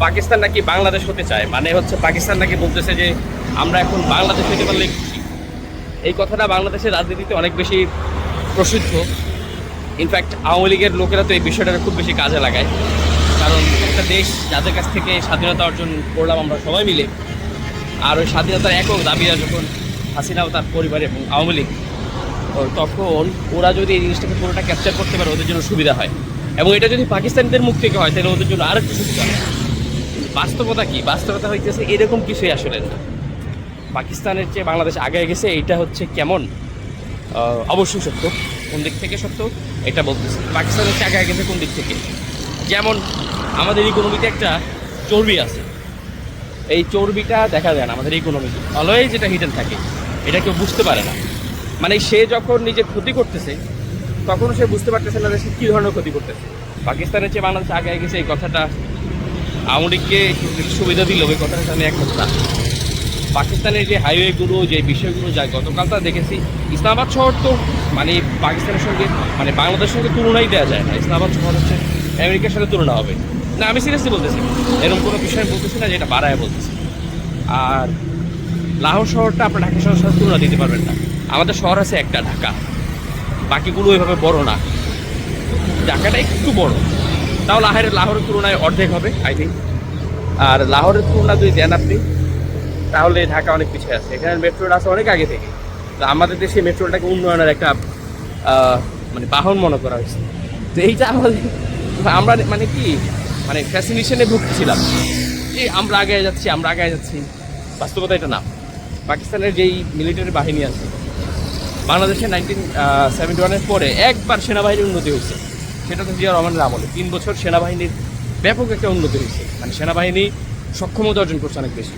পাকিস্তান নাকি বাংলাদেশ হতে চায়, মানে হচ্ছে পাকিস্তান নাকি বলতেছে যে আমরা এখন বাংলাদেশ হতে পারলেই খুশি। এই কথাটা বাংলাদেশের রাজনীতিতে অনেক বেশি প্রসিদ্ধ। ইনফ্যাক্ট আওয়ামী লীগের লোকেরা তো এই বিষয়টাকে খুব বেশি কাজে লাগায়, কারণ একটা দেশ যাদের কাছ থেকে স্বাধীনতা অর্জন করলাম আমরা সবাই মিলে, আর ওই স্বাধীনতার একক দাবিরা যখন হাসিনা ও তার পরিবার এবং আওয়ামী লীগ, তখন ওরা যদি এই জিনিসটাকে পুরোটা ক্যাপচার করতে পারে ওদের জন্য সুবিধা হয়, এবং এটা যদি পাকিস্তানিদের মুখ থেকে হয় তাহলে ওদের জন্য আরেকটু সুবিধা হয়। বাস্তবতা কি? বাস্তবতা হইতেছে এরকম কিছুই আসলে না। পাকিস্তানের চেয়ে বাংলাদেশ আগে গেছে, এইটা হচ্ছে কেমন অবশ্যই সত্য। কোন দিক থেকে সত্য এটা বলতেছে, পাকিস্তানের চেয়ে আগে গেছে কোন দিক থেকে? যেমন আমাদের ইকোনমিতে একটা চর্বি আছে, এই চর্বিটা দেখা যায় না আমাদের ইকোনমিতে, অলওয়েজ যেটা হিডেন থাকে, এটা কেউ বুঝতে পারে না। মানে সে যখন নিজের ক্ষতি করতেছে তখন সে বুঝতে পারতেছে না যে সে কী ধরনের ক্ষতি করতেছে। পাকিস্তানের চেয়ে বাংলাদেশ আগে গেছে এই কথাটা আওয়ামী লীগকে সুবিধা দিল, ওই কথাটা আমি একমত না। পাকিস্তানের যে হাইওয়েগুলো, যে বিষয়গুলো যা গতকাল তা দেখেছি, ইসলামাবাদ শহর তো মানে পাকিস্তানের সঙ্গে মানে বাংলাদেশের সঙ্গে তুলনাই দেওয়া যায় না। ইসলামাবাদ শহর হচ্ছে আমেরিকার সাথে তুলনা হবে না, আমি সিরিয়াসলি বলতেছি, এরকম কোনো বিষয় বলতেছি না যেটা বাড়ায় বলতেছি। আর লাহোর শহরটা আপনার ঢাকা শহরের সাথে তুলনা দিতে পারবেন না। আমাদের শহর আছে একটা ঢাকা, বাকিগুলো ওইভাবে বড় না, ঢাকাটা একটু বড়, তাও লাহোরের তুলনায় অর্ধেক হবে আই থিঙ্ক। আর লাহোরের তুলনা যদি দেন আপনি তাহলে ঢাকা অনেক পিছিয়ে আছে। এখানে মেট্রোল আছে অনেক আগে থেকে, তো আমাদের দেশে মেট্রোলটাকে উন্নয়নের একটা মানে বাহন মনে করা হয়েছে। তো এইটা আমাদের আমরা মানে কি মানে ফ্যাসিনেশনে ভুগছিলাম যে আমরা আগে যাচ্ছি, আমরা আগে যাচ্ছি। বাস্তবতা এটা না। পাকিস্তানের যেই মিলিটারি বাহিনী আছে, বাংলাদেশে 1971-এর পরে একবার সেনাবাহিনীর উন্নতি হয়েছে, সেটা তো জিয়া রহমানের আমলে 3 বছর সেনাবাহিনীর ব্যাপক একটা উন্নতি হয়েছে। মানে সেনাবাহিনী সক্ষমতা অর্জন করছে অনেক বেশি।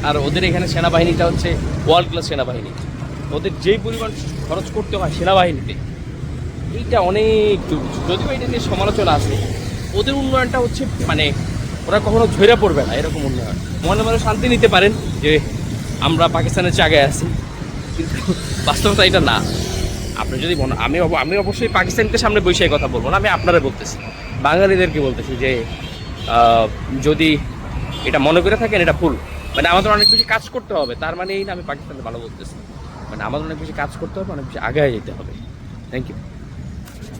আর ওদের এখানে সেনাবাহিনীটা হচ্ছে ওয়ার্ল্ড ক্লাস সেনাবাহিনী। ওদের যেই পরিমাণ খরচ করতে হয় সেনাবাহিনীতে, এইটা অনেক যদিও এটা নিয়ে সমালোচনা আছে। ওদের উন্নয়নটা হচ্ছে মানে ওরা কখনো ঝরে পড়বে না এরকম উন্নয়ন। মনে মনে শান্তি নিতে পারেন যে আমরা পাকিস্তানের জায়গায় আছি, কিন্তু বাস্তবতা এটা না। আপনি যদি আমি অবশ্যই পাকিস্তানকে সামনে বসে কথা বলবো না, আমি আপনারা বলতেছি, বাঙালিদেরকে বলতেছি যে যদি এটা মনে করে থাকেন এটা ভুল। মানে আমাদের অনেক বেশি কাজ করতে হবে, তার মানে এই না আমি পাকিস্তানকে ভালো বলতেছি। মানে আমাদের অনেক বেশি কাজ করতে হবে, অনেক বেশি আগায় যেতে হবে। Thank you.